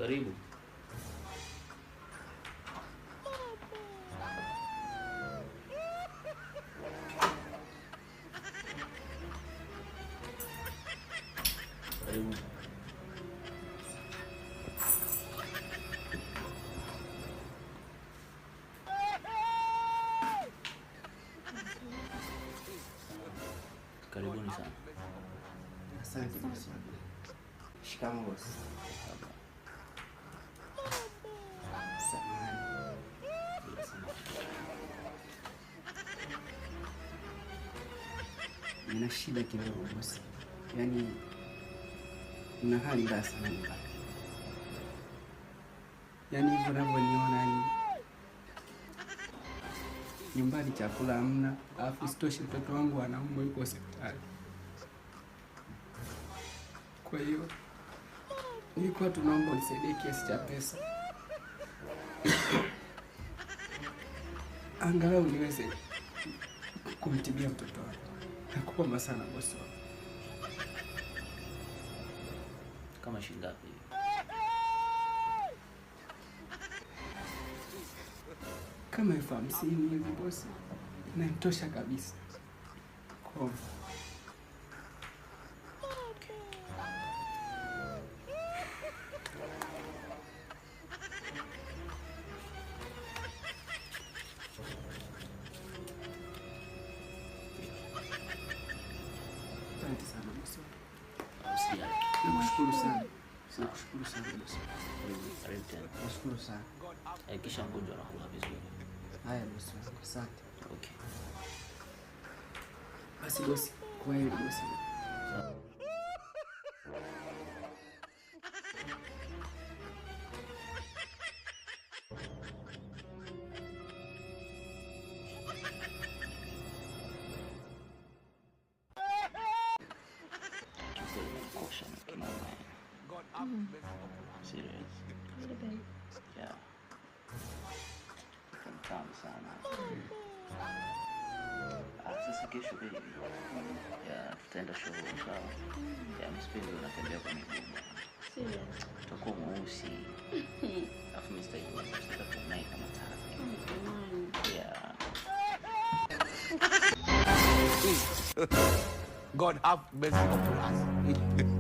Karibu. Karibu. Karibuni sana. Asante bosi. Shikamoo bosi. Samahani. Nina shida kidogo bosi. Yaani nina hali mbaya sana nyumbani. Yaani hivyo unavyoniona yani nyumbani chakula hamna, alafu isitoshe mtoto wangu anaumwa yuko hospitali. Kwa hiyo nilikuwa tunaomba unisaidie kiasi cha pesa angalau niweze kumtibia mtoto wangu. Nakuomba sana bosi wangu. Kama shilingi ngapi? Kama 50,000 hivi bosi. Inanitosha kabisa. Kwa asante sana bosi. Usijali. Nakushukuru sana. Nakushukuru sana bosi. Karibu tena. Nashukuru sana. Hakikisha mgonjwa anakula vizuri. Haya bosi, asante. Okay. Basi bosi, kwa heri bosi. Sawa. Serious. Yeah. Tamu sana. Sasa kesho baby. Yeah, tutaenda show sawa. Yeah, msipendi unatembea kwa miguu. Serious. Utakuwa mweusi. Alafu Mr. Yu sitakuwa naye kama tara. Yeah. God have mercy upon us.